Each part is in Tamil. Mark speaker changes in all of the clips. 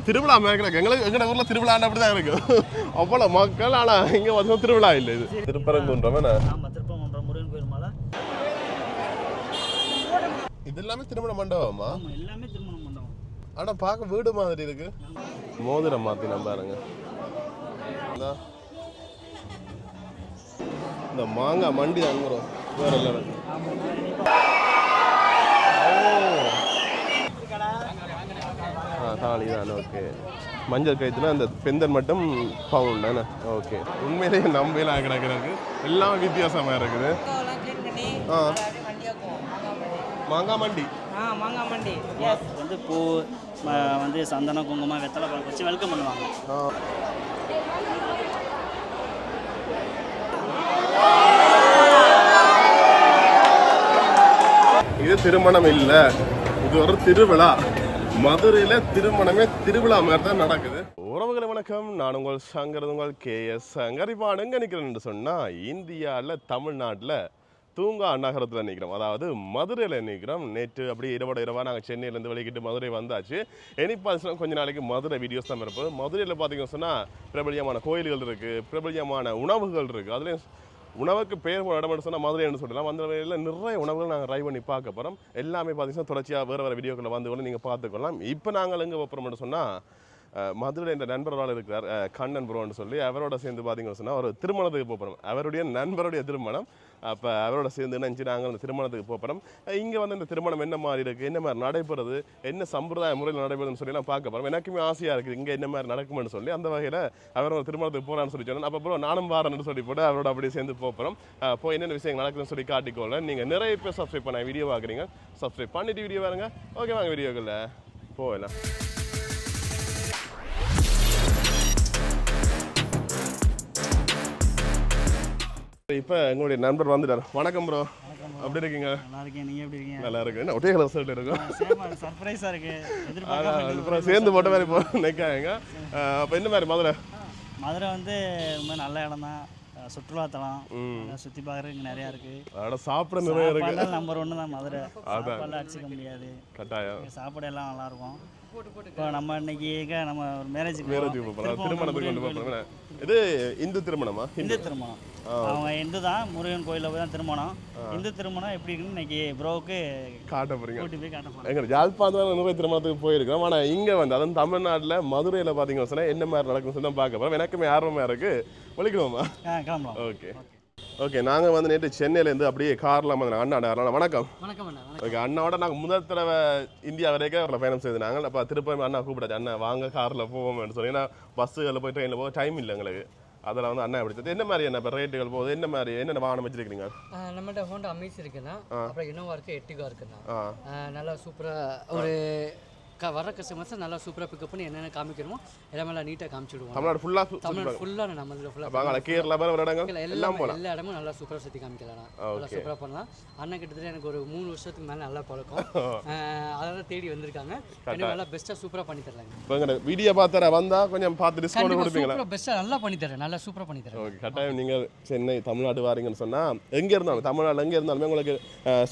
Speaker 1: திருவிழா மேற்கிறக்கு எங்களோட ஊரில் திருவிழான்னு அப்படி தான் இருக்கு. அவ்வளோ மக்கள், ஆனால் இங்கே வந்து திருவிழா இல்லை. இது திருப்பரங்குன்றம்
Speaker 2: திருப்பரங்குன்றம் முருகன் கோயில் மலை.
Speaker 1: இது எல்லாமே திருமண மண்டபமா?
Speaker 2: எல்லாமே திருமண மண்டபம்.
Speaker 1: ஆனால் பார்க்க வீடு மாதிரி இருக்கு. மோதிரம் மாற்றி நம்ம பாருங்க. இந்த மாங்காய் மண்டி அங்குறோம் வேற இல்லை. தாலி தான். ஓகே, மஞ்சள் கயிற்றுல அந்த பெந்தன் மட்டும் பவுன் தானே. ஓகே, உண்மையிலேயே நம்பலாம் கிடக்கிறது. எல்லாம் வித்தியாசமாக இருக்குது. மாங்காய் மண்டி.
Speaker 2: மாங்காய் மண்டி வந்து பூ வந்து சந்தனம் குங்குமம் வெத்தலை பாக்கு வச்சு வெல்கம் பண்ணுவாங்க.
Speaker 1: இது திருமணம் இல்லை, இது ஒரு திருவிழா. மதுரையில திருமணமே திருவிழா மாதிரி தான் நடக்குது. உறவுகளை வணக்கம், நான் உங்கள் சங்கர், உங்கள் KS சங்கர். இப்போ எங்கே நிற்கிறேன்னு சொன்னால் இந்தியாவில் தமிழ்நாட்டில் தூங்கா நகரத்தில் நிற்கிறோம், அதாவது மதுரையில் நிற்கிறோம். நேற்று அப்படியே இரவாக நாங்கள் சென்னையிலேருந்து வெளிக்கிட்டு மதுரை வந்தாச்சு. இனிப்பாச்சுன்னா கொஞ்ச நாளைக்கு மதுரை வீடியோஸ் தான் இருப்போம். மதுரையில் பார்த்தீங்கன்னு சொன்னால் பிரபலியமான கோயில்கள் இருக்குது, பிரபலியமான உணவுகள் இருக்குது. அதுலேயும் உணவுக்கு பேர் போன இடம் சொன்னால் மதுரைன்னு சொல்லலாம். அந்த வகையில் நிறைய உணவுகள் நாங்கள் ட்ரை பண்ணி பார்க்க போகிறோம். எல்லாமே பார்த்தீங்கன்னா தொடர்ச்சியாக வேறு வீடியோக்களை வந்து கூட நீங்கள் பார்த்துக்கலாம். இப்போ நாங்கள் எங்கே வைப்போம்னு சொன்னால் மதுரை என்ற நண்பரோடு இருக்கிறார் கண்ணன் ப்ரோன்னு சொல்லி. அவரோட சேர்ந்து பார்த்தீங்கன்னு சொன்னால் ஒரு திருமணத்துக்கு போகிறோம். அவருடைய நண்பருடைய திருமணம். அப்போ அவரோட சேர்ந்து நினச்சி நாங்கள் அந்த திருமணத்துக்கு போகிறோம். இங்கே வந்து இந்த திருமணம் என்ன மாதிரி இருக்குது, என்ன மாதிரி நடைபெறுது, என்ன சம்பிரதாய முறையில் நடைபெறுதுன்னு சொல்லி நான் பார்க்க போகிறோம். எனக்குமே ஆசையாக இருக்குது இங்கே என்ன மாதிரி நடக்கும்னு சொல்லி. அந்த வகையில் அவரோட திருமணத்துக்கு போகிறான்னு சொல்லி சொன்னேன். அப்போ ப்ரோ நானும் வாரன்னு சொல்லி போட்டு அவரோட அப்படியே சேர்ந்து போகிறோம். போய் என்னென்ன விஷயங்கள் நடக்குதுன்னு சொல்லி காட்டிக்கொள்ள. நீங்கள் நிறைய பேர் சப்ஸ்கிரைப் பண்ண வீடியோ பார்க்குறீங்க, சப்ஸ்கிரைப் பண்ணிட்டு வீடியோ பாருங்க. ஓகே, வாங்க வீடியோக்களில் போகலாம். இப்போ எங்களுடைய நண்பர் வந்துட்டார். வணக்கம் ப்ரோ, அப்படி இருக்கீங்க?
Speaker 2: நல்லா இருக்கேன், நீங்கள் எப்படி இருக்கீங்க?
Speaker 1: நல்லா இருக்கு. என்ன ஒரே கலர் ஷர்ட் இருக்கும்,
Speaker 2: சர்ப்ரைஸாக இருக்கு.
Speaker 1: அப்புறம் சேர்ந்து போட்ட மாதிரி இப்போ நிற்காங்க. அப்போ என்ன மாதிரி மதுரை?
Speaker 2: மதுரை வந்து ரொம்ப நல்ல இடம் தான், சுற்றுலாத்தலம், சுற்றி பார்க்குறதுக்கு நிறையா இருக்குது.
Speaker 1: அதோட சாப்பிட நிறைய இருக்கு.
Speaker 2: நம்பர் 1 தான் மதுரை, சாப்பாடுலாம் அடிச்சுக்க முடியாது.
Speaker 1: கட்டாயம்
Speaker 2: சாப்பாடு எல்லாம் நல்லாயிருக்கும். இப்போ நம்ம இன்னைக்கு நம்ம ஒரு மேரேஜுக்கு
Speaker 1: போகிறோம், திருமணத்துக்கு கொண்டு போகிறோம். இது இந்து திருமணமா?
Speaker 2: இந்து திருமணம். அவங்க இந்து தான், முருகன் கோயிலில் போய் தான் திருமணம். இந்து திருமணம் எப்படி இருக்குன்னு இன்னைக்கு ப்ரோவுக்கு
Speaker 1: காட்ட போகிறீங்க.
Speaker 2: கூட்டி போய் காட்ட போகிறோம்.
Speaker 1: எங்கள் யாழ்ப்பாணத்தில் நிறைய திருமணத்துக்கு போயிருக்கோம். ஆனால் இங்கே வந்து அதுவும் தமிழ்நாட்டில் மதுரையில் பார்த்தீங்கன்னு சொன்னால் என்ன மாதிரி நடக்குன்னு சொல்லி தான் பார்க்க போகிறோம். எனக்குமே ஆர்வமாக இருக்குது. வலிக்கணுமா?
Speaker 2: கிளம்பலாம்.
Speaker 1: Okay okay. நாங்கள் வந்து நேற்று சென்னையிலேருந்து அப்படியே காரில் வந்து அண்ணா வணக்கம்.
Speaker 2: வணக்கம் அண்ணா.
Speaker 1: ஓகே, அண்ணாவோட நாங்கள் முதல் தடவை இந்தியா வரைக்கும் அவரை பயணம் செய்து நாங்கள். அப்போ திருப்பி அண்ணா கூப்பிடாச்சு, அண்ணா வாங்க காரில் போவோம்னு சொல்லி. ஏன்னா பஸ்ஸுகளில் போய் ட்ரெயினில் போக டைம் இல்லை எங்களுக்கு. அதில் வந்து அண்ணா எப்படி என்ன மாதிரி என்ன இப்போ ரேட்டுகள் போகுது, என்ன மாதிரி என்னென்ன வாகனம் வச்சிருக்கீங்க?
Speaker 3: நம்மகிட்ட ஹோண்டா அமேஸ் இருக்குண்ணா, அப்புறம் இன்னோவா இருக்குது, எர்டிகா இருக்குண்ணா. நல்லா சூப்பராக ஒரு வர கஸ்டமர்ஸ் நல்லா சூப்பராக பிக்கப் பண்ணி என்னென்ன காமிக்கணுமோ எல்லாமே நல்லா நீட்டாக காமிச்சிடுவோம்.
Speaker 1: தமிழ்நாடு ஃபுல்லாக
Speaker 3: நம்ம இதில் ஃபுல்லாக
Speaker 1: கேரளா
Speaker 3: எல்லா இடமும் நல்லா சூப்பராக சுற்றி காமிக்கலாம், நல்லா சூப்பராக பண்ணலாம். அண்ணன் கிட்டத்தட்ட எனக்கு ஒரு 3 வருஷத்துக்கு மேலே நல்லா பழக்கம், அதெல்லாம் தேடி வந்திருக்காங்க. நல்லா பெஸ்ட்டாக சூப்பராக பண்ணி தரலாங்க.
Speaker 1: இப்போ வீடியோ பார்த்துற வந்தால் கொஞ்சம் பார்த்து டிஸ்கவுண்ட் கொடுப்பீங்களா?
Speaker 3: பெஸ்ட்டாக நல்லா பண்ணி தரேன், நல்லா சூப்பராக பண்ணி தரேன்.
Speaker 1: ஓகே, கட்டாயம். நீங்கள் சென்னை தமிழ்நாடு வாரீங்கன்னு சொன்னால் எங்கே இருந்தாலும் தமிழ்நாடு எங்கே இருந்தாலுமே உங்களுக்கு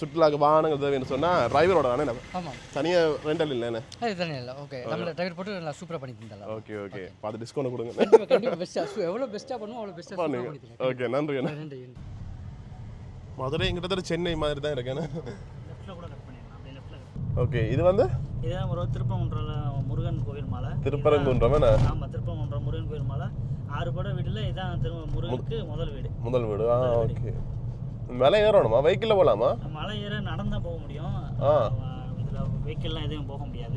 Speaker 1: சுற்றுலாக்கு வாகனங்கள் தேவைன்னு சொன்னால் டிரைவரோட தானே?
Speaker 3: ஆமாம்,
Speaker 1: தனியாக ரெண்டல் இல்லைண்ணே?
Speaker 3: அது தானே இல்லை. ஓகே, நம்ம டிரைவர் போட்டு நல்லா சூப்பராக பண்ணி தரலாம்.
Speaker 1: ஓகே ஓகே, பார்த்து டிஸ்கவுண்ட் கொடுங்க.
Speaker 3: கண்டிப்பாக பெஸ்ட்டாக எவ்வளோ பெஸ்ட்டாக பண்ணுவோம் அவ்வளோ பெஸ்ட்டாக
Speaker 1: பண்ணுங்க. ஓகே, நன்றி. மதுரை கிட்டத்தட்ட சென்னை மாதிரி தான் இருக்கேன். ஓகே, இது வந்து
Speaker 2: இதுதான் ஒரு திருப்பரங்குன்றம் முருகன் கோயில் மலை.
Speaker 1: திருப்பரங்குன்றம்?
Speaker 2: ஆமாம், திருப்பரங்குன்றம் முருகன் கோயில் மலை. 6 பட வீட்டில் இதான் முருகனுக்கு முதல் வீடு.
Speaker 1: ஓகே, மலை ஏறணுமா? வெஹிக்கிளில் போகலாமா?
Speaker 2: மலை ஏற நடந்தால் போக முடியும், இதில் வெஹிக்கிள்லாம் எதுவும் போக முடியாது.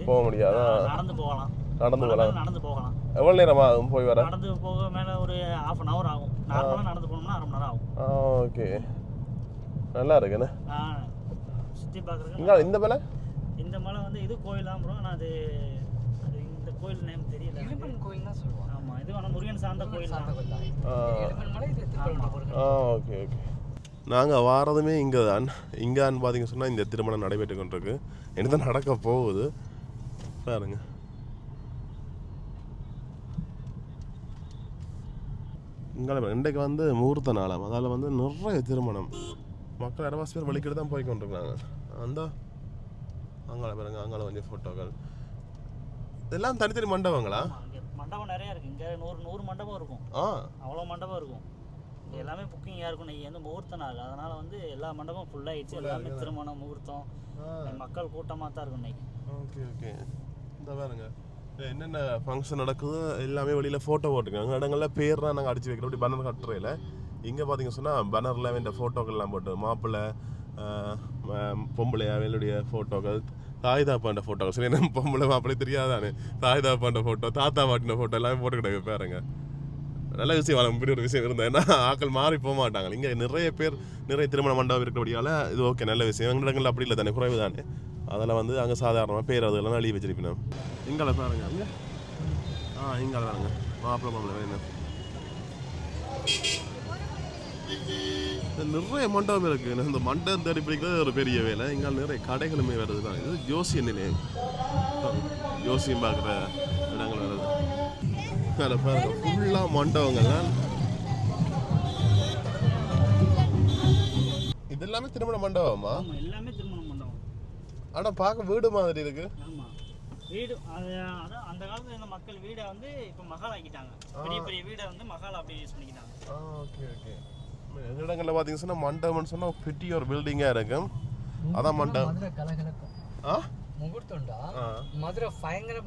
Speaker 2: நடந்து போகலாம். நடந்து போகலாம்.
Speaker 1: எவ்வளோ நேரமா போய் வர?
Speaker 2: நடந்து போக மேலே ஒரு 1/2 hour ஆகும். நார்மலாக நடந்து போகணும்னா 1/2 மணி நேரம் ஆகும்.
Speaker 1: ஓகே, நல்லா இருக்குண்ணே.
Speaker 2: சுற்றி பார்க்குறதுக்கு
Speaker 1: இந்த மலை,
Speaker 2: இந்த மலை வந்து இது கோயிலாம் ப்ரோ. ஆனால் அது இந்த கோயில் நேம் தெரியல.
Speaker 3: கோயில் தான் சொல்லுவாங்க.
Speaker 2: ஆமாம், இது ஆனால் முருகன் சார்ந்த கோயில் தான்.
Speaker 1: Okay okay. நாங்கள் வாரதுமே இங்கே தான். இங்கேன்னு பார்த்தீங்கன்னு சொன்னால் இந்த திருமணம் நடைபெற்று கொண்டிருக்கு. என்ன தான் நடக்க போகுது பாருங்க. இங்கே இன்றைக்கு வந்து முகூர்த்த நாளாம், அதால் வந்து நிறைய திருமணம். மக்கள் 2 பேர் வலிக்கிட்டு தான் போய் கொண்டிருக்காங்க. அந்த அங்காள பாருங்க, அங்காள வந்து ஃபோட்டோக்கள் இதெல்லாம் தனித்தனி மண்டபங்களா?
Speaker 2: மண்டபம் நிறைய இருக்கு. இங்க 100 மண்டபம் இருக்கும். அவ்வளோ மண்டபம் இருக்கும். எல்லாமே புக்கிங்காக இருக்கும். இன்னைக்கு வந்து முகூர்த்த நாள், அதனால வந்து எல்லா மண்டபம் ஃபுல்லாகிடுச்சு. எல்லாமே திருமணம் முகூர்த்தம், மக்கள் கூட்டமாக தான் இருக்கும் இன்னைக்கு.
Speaker 1: Okay okay. இந்த பாருங்க என்னென்ன ஃபங்க்ஷன் நடக்குது எல்லாமே வெளியில் ஃபோட்டோ போட்டுருக்காங்க. இடங்களில் பேர்லாம் நாங்கள் அடிச்சு வைக்கிறோம். அப்படி பேனர் கட்டுறையில் இங்கே பார்த்தீங்க சொன்னால் பேனரில் இந்த ஃபோட்டோக்கள்லாம் போட்டு மாப்பிள்ளை பொம்பளை அவளுடைய ஃபோட்டோக்கள், தாய் தாப்பாண்ட ஃபோட்டோக்கள். சரி, நம்ம பொம்பளை மாப்பிள்ளை தெரியாதானே, தாய் தாப்பாண்ட ஃபோட்டோ, தாத்தா பாட்டின ஃபோட்டோ எல்லாமே போட்டுக்கிட்டாங்க பாருங்க. நல்ல விஷயம், வர இப்படி ஒரு விஷயம் இருந்தேன். ஏன்னா ஆக்கள் மாறி போக மாட்டாங்க. இங்கே நிறைய திருமண மண்டபம் இருக்கிறபடியால் இது ஓகே, நல்ல விஷயம். எங்கள் இடங்கள் அப்படி இல்லை தானே, குறைவு தானே. அதில் வந்து அங்கே சாதாரணமாக பேர் அதெல்லாம் அழிய வச்சிருப்பேன். இங்கே பாருங்க அங்கே இங்கே பாருங்க மாப்பிள்ளை மாப்பிள்ளை வேணும். நிறைய மண்டபம் இருக்கு. இந்த மண்டபம் தேடி பிடிக்கிறது ஒரு பெரிய வேலை. இங்கே நிறைய கடைகளுமே வருது தான். இது ஜோசியம் நிலையம், ஜோசியம் பார்க்குற இடங்கள் வருது. அதில் பாருங்க ஃபுல்லாக மண்டபங்கள்லாம். இது எல்லாமே திருமண மண்டபமா?
Speaker 2: எல்லாமே திருமண மண்டபம்.
Speaker 1: ஆனால் பார்க்க வீடு மாதிரி இருக்கு.
Speaker 2: ஆமாம், வீடு. அதான் அந்த காலத்தில் இருந்த மக்கள் வீடை வந்து இப்போ மகால் ஆக்கிட்டாங்க. பெரிய பெரிய வீடை வந்து மகால் அப்படி யூஸ் பண்ணிக்கிட்டாங்க.
Speaker 1: Okay okay. எங்கள் இடங்களில் பார்த்தீங்கன்னு சொன்னால் மண்டபம்னு சொன்னால் பெரிய ஒரு பில்டிங்காக இருக்கும். அதான் மண்டபம்.
Speaker 3: முகூர்த்தம்டா மதுரை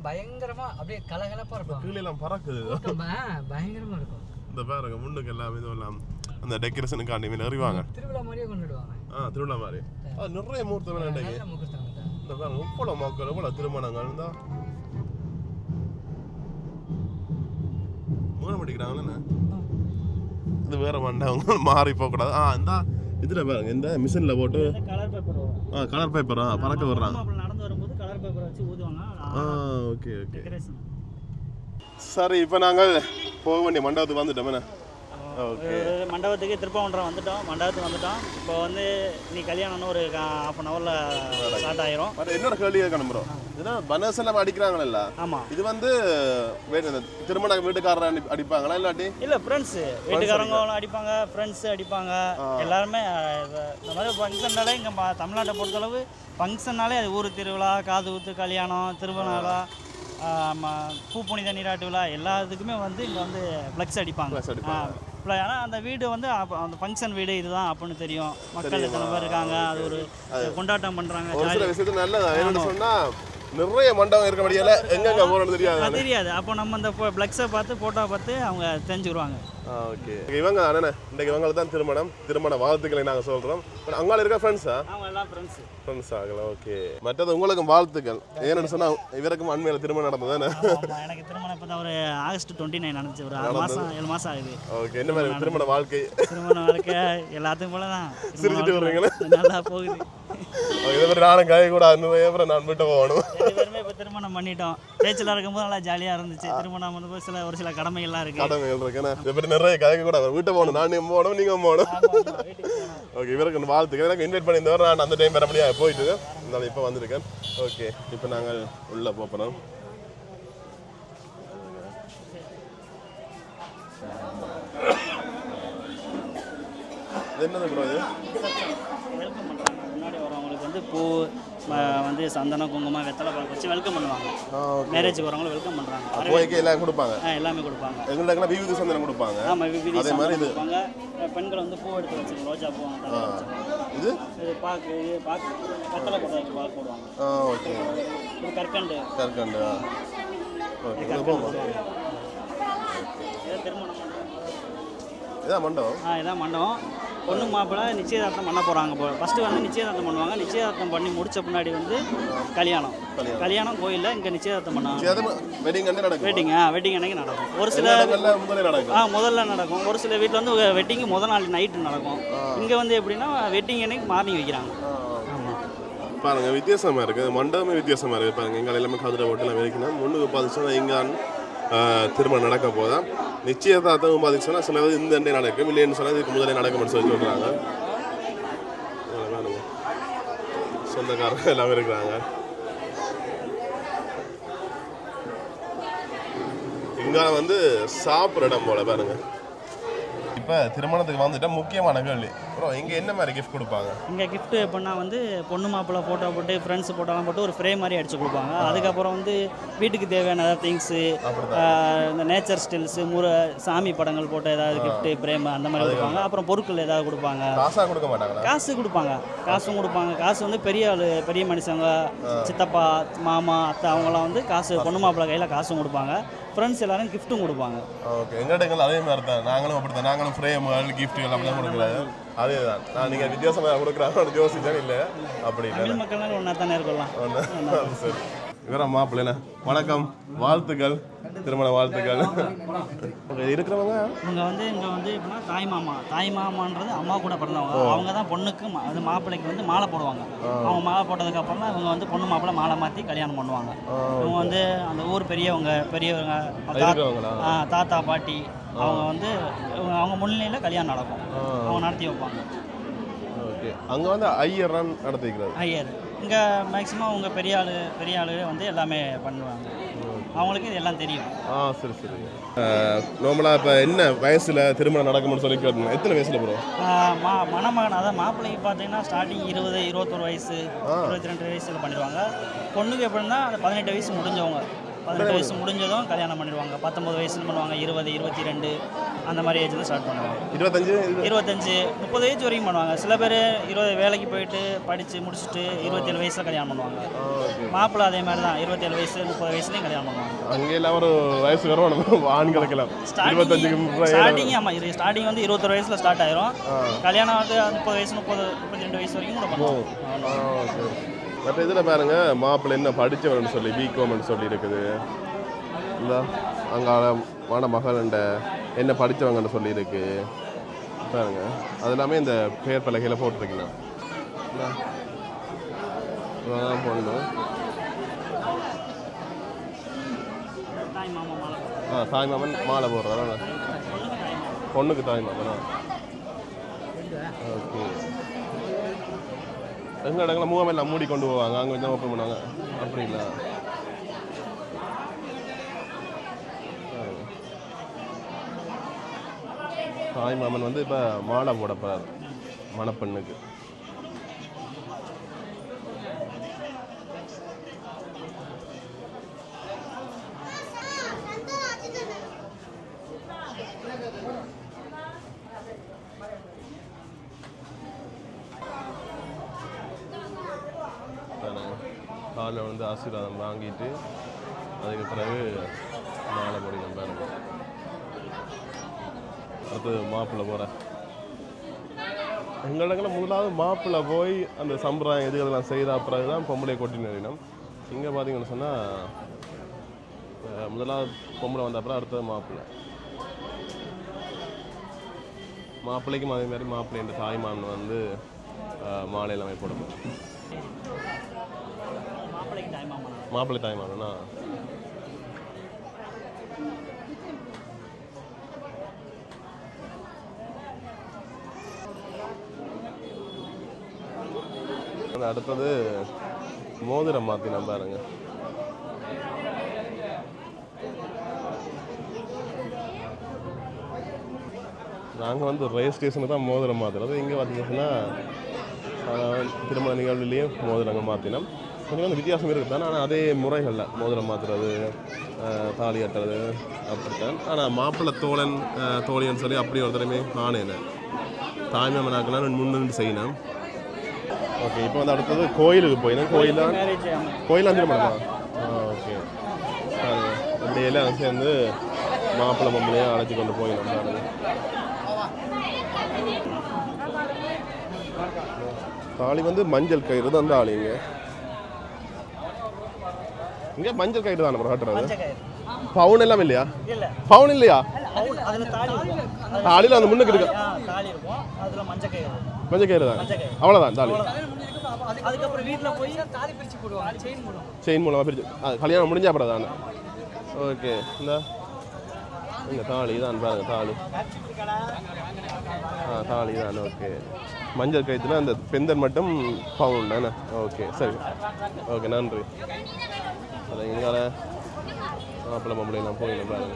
Speaker 3: பயங்கரமா அப்படியே கலகலப்பா இருக்கும்.
Speaker 1: கீழே எல்லாம் பறக்குது,
Speaker 3: பயங்கரமா இருக்கும்.
Speaker 1: இந்த பாருங்க முன்னுக்கு எல்லாம் இதெல்லாம் அந்த டெக்கரேஷனுக்காண்டி அறிவாங்க.
Speaker 3: திருவிழா மாதிரியே கொண்டுடுவாங்க.
Speaker 1: திருவிழா மாதிரி. அது நிறைய முகூர்த்தம் வேண்டாங்க. இந்த பாருங்க இவ்வளோ மக்கள், இவ்வளோ திருமணங்கள் தான் மூணு படிக்கிறாங்களே. இது வேற மண்டபங்க மாறி போகக்கூடாது. இந்த இதில் பாருங்க இந்த மிஷினில் போட்டு
Speaker 2: கலர் பேப்பர் வரும்.
Speaker 1: கலர் பேப்பரா பறக்க விடுறாங்க.
Speaker 2: நடந்து வரும்போது கலர் பேப்பரை வச்சு ஊதுவாங்க.
Speaker 1: Okay okay. சரி, இப்போ நாங்கள் போக வேண்டிய மண்டபத்துக்கு வந்துட்டோமே. ஓகே,
Speaker 2: மண்டபத்துக்கு திருப்பவன்றம் வந்துட்டோம். மண்டபத்துக்கு வந்துட்டோம். இப்போ வந்து நீ கல்யாணம்னு ஒரு ½ ஹவரில் ஸ்டார்ட் ஆயிரும்.
Speaker 1: என்னோட கேள்வியாக கிளம்புறோம். இதெல்லாம் பனஸ் எல்லாம் அடிக்கிறாங்கல்ல?
Speaker 2: ஆமாம்.
Speaker 1: இது வந்து திருமண வீட்டுக்காரர் அடிப்பாங்களா இல்லாட்டி?
Speaker 2: இல்லை, ஃப்ரெண்ட்ஸ் வீட்டுக்காரங்களும் அடிப்பாங்க, ஃப்ரெண்ட்ஸு அடிப்பாங்க. எல்லாருமே இந்த மாதிரி ஃபங்க்ஷன்னாலே இங்கே தமிழ்நாட்டை பொறுத்தளவு ஃபங்க்ஷன்னாலே அது ஊர் திருவிழா, காது ஊத்து, கல்யாணம், திருவிழா, பூப்புனித நீராட்டு விழா எல்லாத்துக்குமே வந்து இங்கே வந்து ஃப்ளக்ஸ் அடிப்பாங்க. ஆனால் அந்த வீடு வந்து அந்த ஃபங்க்ஷன் வீடு இதுதான் அப்படின்னு தெரியும். மக்கள் எத்தனை பேர் இருக்காங்க, அது ஒரு கொண்டாட்டம் பண்ணுறாங்க.
Speaker 1: நிறைய மண்டபம் இருக்க முடியல, எங்கெங்க போறோம்னு தெரியாது.
Speaker 2: அப்போ நம்ம அந்த ஃப்ளக்ஸை பார்த்து ஃபோட்டோ பார்த்து அவங்க தெரிஞ்சுக்குவாங்க.
Speaker 1: ஓகே, இவங்க அண்ணே இன்னைக்கு இவங்களுக்கு தான் திருமண வாழ்த்துக்களை நாங்கள் சொல்கிறோம். அங்கே இருக்க ஃப்ரெண்ட்ஸா?
Speaker 2: அவங்க எல்லாம் ஃப்ரெண்ட்ஸ்
Speaker 1: ஆகலாம். ஓகே, மற்றது உங்களுக்கும் வாழ்த்துக்கள். ஏன்னு சொன்னால் இவருக்கும் அண்மையில் திருமணம் நடந்ததானே?
Speaker 2: எனக்கு திருமணம் இப்போ தான் ஒரு ஆகஸ்ட் 29 நடந்துச்சு. ஒரு 7 மாதம் ஆகுது.
Speaker 1: ஓகே, என்ன மாதிரி திருமண வாழ்க்கை
Speaker 2: எல்லாத்துக்கும் போல தான்.
Speaker 1: சிரிச்சுட்டு வருவீங்களா?
Speaker 2: நல்லா போகுது.
Speaker 1: இதே மாதிரி நானும் கை கூட அப்புறம் நான் விட்டு போகணும்.
Speaker 2: இப்போ திருமணம் பண்ணிட்டோம். பேச்செல்லாம் இருக்கும்போது நல்லா ஜாலியாக இருந்துச்சு. திருமணம் வந்து ஒரு சில கடமைகள்லாம்
Speaker 1: இருக்கு. நிறைய கதை கூட வீட்டை போகணும், நான் போகணும், நீங்க போகணும். ஓகே, இவருக்கு வாழ்த்துக்கள். எனக்கு இன்வைட் பண்ணியிருந்தவர் நான் அந்த டைம் வர முடியாது போயிட்டு இருந்தாலும் இப்போ வந்திருக்கேன். ஓகே, இப்போ நாங்கள் உள்ளே போகிறோம். என்னது ப்ரோ இது?
Speaker 2: வெல்கம் பண்ணுறாங்க. முன்னாடி வரவங்களுக்கு வந்து பூ வந்து சந்தனம், குங்குமம், வெத்தலை பாக்கு வச்சு வெல்கம் பண்ணுவாங்க. மேரேஜுக்கு வரவங்களை வெல்கம் பண்ணுறாங்க.
Speaker 1: எல்லாம் கொடுப்பாங்க.
Speaker 2: எல்லாமே கொடுப்பாங்க.
Speaker 1: எங்களுக்கு விபூதி சந்தனம் கொடுப்பாங்க.
Speaker 2: ஆமாம், விபூதி சந்தனம் கொடுப்பாங்க. பெண்கள் வந்து பூ எடுத்து வச்சுருக்கோம். ரோஜா பூ,
Speaker 1: இது
Speaker 2: பாக்கு, வெத்தலை போட்டு வச்சு பாக்கு போடுவாங்க.
Speaker 1: ஓகே,
Speaker 2: இது கற்கண்டு.
Speaker 1: ஓகே,
Speaker 2: திருமணம்
Speaker 1: இதான் மண்டபம்.
Speaker 2: இதான் மண்டபம். பொண்ணு மாப்பிள்ளை நிச்சயதார்த்தம் பண்ண போகிறாங்க. ஃபஸ்ட்டு வந்து நிச்சயதார்த்தம் பண்ணுவாங்க. நிச்சயதார்த்தம் பண்ணி முடிச்ச பின்னாடி வந்து கல்யாணம் கோயிலில் இங்கே நிச்சயதார்த்தம் பண்ணுவாங்க. வெட்டிங் அன்னைக்கு நடக்கும். ஒரு சில முதல்ல நடக்கும். ஒரு சில வீட்டில் வந்து வெட்டிங்கு முதல் நாள் நைட்டு நடக்கும். இங்கே வந்து எப்படின்னா வெட்டிங் அன்னைக்கு மார்னிங் வைக்கிறாங்க.
Speaker 1: பாருங்க, வித்தியாசமாக இருக்குது. மண்டபமே வித்தியாசமாக இருக்குது. பாருங்க, எங்களை எல்லாமே கதிரை ஓட்டெல்லாம் வைக்கணும். முன்னுக்கு பார்த்துச்சுன்னா இங்கே திருமணம் நடக்க போதான். நிச்சயதார்த்தம் பார்த்துச்சுன்னா சில இந்த அண்டே நடக்கும், இல்லைன்னு சொன்னால் இதுக்கு முதலே நடக்கும்னு சொல்லி சொல்கிறாங்க. சொந்தக்காரங்க எல்லாமே இருக்கிறாங்க. இங்கே வந்து சாப்பிட்ற இடம் போல பாருங்க. இப்போ திருமணத்துக்கு வந்துட்டா முக்கியமான கேள்வி, ப்ரோ இங்கே என்ன மாதிரி கிஃப்ட் கொடுப்பாங்க?
Speaker 2: இங்கே கிஃப்ட்டு எப்படின்னா வந்து பொண்ணு மாப்பிள்ளை ஃபோட்டோ போட்டு ஃப்ரெண்ட்ஸ் ஃபோட்டோலாம் போட்டு ஒரு ஃப்ரேம் மாதிரி அடிச்சு கொடுப்பாங்க. அதுக்கப்புறம் வந்து வீட்டுக்கு தேவையான ஏதாவது திங்ஸு, இந்த நேச்சர் ஸ்டில்ஸு, சாமி படங்கள் போட்டு ஏதாவது கிஃப்ட்டு ஃப்ரேம் அந்த மாதிரி கொடுப்பாங்க. அப்புறம் பொருட்கள் ஏதாவது கொடுப்பாங்க.
Speaker 1: காசாக கொடுக்க மாட்டாங்களா?
Speaker 2: காசு கொடுப்பாங்க. காசும் கொடுப்பாங்க. காசு வந்து பெரிய ஆள், பெரிய மனுஷங்க, சித்தப்பா, மாமா, அத்தை அவங்களாம் வந்து காசு பொண்ணு மாப்பிள்ளை கையில் காசும் கொடுப்பாங்க. ஃப்ரெண்ட்ஸ் எல்லாரும் கிஃப்ட்டும் கொடுப்பாங்க.
Speaker 1: ஓகே, எங்கள்கிட்ட அதே மாதிரி தான். நாங்களும் அப்படி தான். நாங்களும் ஃப்ரேம் கிஃப்ட் எல்லாம் தான் கொடுக்குறாங்க. அதே தான். நான் நீங்கள் வித்தியாசமாக கொடுக்குறாங்க யோசிச்சேன். இல்லை அப்படி இல்லை,
Speaker 2: தமிழ் மக்கள்னால ஒன்றா தானே இருக்கலாம்.
Speaker 1: சரி, இவரா மாப்பிள்ளைண்ணா, வணக்கம், வாழ்த்துக்கள், திருமண வாழ்த்துக்கள். இருக்கிறவங்க
Speaker 2: இவங்க வந்து இங்கே வந்து எப்படின்னா தாய் மாமான்றது அம்மா கூட பிறந்தவங்க. அவங்க தான் பொண்ணுக்கு அது மாப்பிள்ளைக்கு வந்து மாலை போடுவாங்க. அவங்க மாலை போட்டதுக்கப்புறம் தான் இவங்க வந்து பொண்ணு மாப்பிள்ளை மாலை மாற்றி கல்யாணம் பண்ணுவாங்க. இவங்க வந்து அந்த ஊர் பெரியவங்க தாத்தா பாட்டி அவங்க வந்து அவங்க முன்னிலையில் கல்யாணம் நடக்கும். அவங்க நடத்தி வைப்பாங்க.
Speaker 1: ஓகே, அங்கே வந்து ஐயர் நடத்திக்கிறாரு.
Speaker 2: ஐயர் இங்கே மேக்ஸிமம் அவங்க பெரிய ஆளு வந்து எல்லாமே பண்ணுவாங்க. அவங்களுக்கு இது எல்லாம் தெரியும்.
Speaker 1: சரி சரி. நார்மலாக இப்போ என்ன வயசில் திருமணம் நடக்கும்னு சொல்லி கேட்கணும். எத்தனை வயசில் ப்ரோ?
Speaker 2: மணமகன் அதாவது மாப்பிள்ளைக்கு பார்த்தீங்கன்னா ஸ்டார்டிங் 20, 21 வயசு, 22 வயசில் பண்ணிடுவாங்க. பொண்ணுக்கு எப்படின்னா அந்த 18 வயசு முடிஞ்சவங்க, 18 வயசு முடிஞ்சதும் கல்யாணம் பண்ணிடுவாங்க. 19 வயசுன்னு பண்ணுவாங்க. 20, 22 அந்த மாதிரி ஏஜில் ஸ்டார்ட் பண்ணுவாங்க. 25, 30 ஏஜ் வரைக்கும் பண்ணுவாங்க. சில பேர் 20 வேலைக்கு போயிட்டு படித்து முடிச்சுட்டு 27 வயசில் கல்யாணம் பண்ணுவாங்க. மாப்பிள்ளை அதே மாதிரி தான் 27 வயசு 30 வயசுலேயும் கல்யாணம் பண்ணுவாங்க.
Speaker 1: அங்கே எல்லாம் ஒரு வயசு வரும் ஆண்களுக்கெல்லாம்.
Speaker 2: ஸ்டார்டிங் ஆமாம், ஸ்டார்டிங் வந்து 21 வயசில் ஸ்டார்ட் ஆயிரும். கல்யாணம் வந்து 30 வயசு 32 வயசு வரைக்கும் கூட பண்ணுவாங்க.
Speaker 1: மற்ற இதில் பாருங்க, மாப்பிள்ளை என்ன படித்தவர்னு சொல்லி பிகாம்னு சொல்லி இருக்குது. இல்லை அங்கே மகள்ண்ட என்ன படித்தவங்கன்னு சொல்லியிருக்கு பாருங்க. அது எல்லாமே இந்த பெயர் பலகையில் போட்டிருக்கீங்க. பொண்ணு தாய் மாமன் மாலை போடுறாரா? பொண்ணுக்கு தாய் மாமனா? ஓகே. எங்கள் இடங்களில் மூவமெல்லாம் மூடி கொண்டு போவாங்க, அங்கே கொஞ்சம் ஓப்பன் பண்ணுவாங்க. அப்படி இல்லை. தாய் மாமன் வந்து இப்போ மாலை போட போகிறார் மணப்பெண்ணுக்கு. காலில் வந்து ஆசீர்வாதம் வாங்கிட்டு அதுக்கு பிறகு மாலை போடிக்கணும் பாருங்க. அடுத்து மாப்பிள்ளை போகிற எங்களிடங்களில் முதலாவது மாப்பிள்ளை போய் அந்த சம்பிரதாயம் எதுகளெல்லாம் செய்த பிறகு தான் பொம்பளை கொட்டி நிறினோம். இங்கே பார்த்தீங்கன்னு சொன்னால் முதலாவது பொம்பளை வந்த அப்புறம் அடுத்தது மாப்பிள்ளைக்கும் அதே மாதிரி மாப்பிள்ளை என்ற தாய்மாமன் வந்து மாலை எல்லாமே போடணும். மாப்பிள்ளை தாய்மாமனா? அடுத்தது மோதிரம் மாற்றி பாருங்க. நாங்கள் வந்து ரயில் ஸ்டேஷனுக்கு தான் மோதிரம் மாற்றுறது. இங்கே பார்த்தீங்கன்னா திருமண நிகழ்வுலேயே மோதிரங்கள் மாற்றினோம். கொஞ்சம் வந்து வித்தியாசம் இருக்குது தான். ஆனால் அதே முறைகளில் மோதிரம் மாற்றுறது, தாலி கட்டுறது அப்படித்தான். ஆனால் மாப்பிள்ளை தோழின்னு சொல்லி அப்படி ஒரு தடவை காணேன். தாய்மாமனாக்கெல்லாம் முன்னின்று செய்யணும். ஓகே, இப்போ வந்து அடுத்தது கோயிலுக்கு போயினேன். கோயிலாம் திருமணமா? ஓகே, அப்படியே எல்லாம் சேர்ந்து மாப்பிள்ளை பொம்பளையும் அழைச்சி கொண்டு போயினோம் பாருங்க. தாலி வந்து மஞ்சள் கயிறு தான் தாலிங்க. இங்கே மஞ்சள் கயிறு தானே கட்டுறது? பவுன் எல்லாம் இல்லையா? பவுன் இல்லையா? தாலியில் அந்த முன்னுக்கு இருக்கு மஞ்சள் கயிறு தான். அவ்வளோதான் தாலி. செயின் மூலமாக பிரிச்சு கல்யாணம் முடிஞ்சா அப்புறம் தானே. ஓகே, இந்த தாலி தான் பாருங்க. தாலி தான். ஓகே, மஞ்சள் கயிற்றுல அந்த பெந்தன் மட்டும் பவுன் தானே. ஓகே, சரி, ஓகே, நன்றி. அதை எங்கால மாப்பிள்ளை பொம்பளை நான் போயிடலாம் பாருங்க.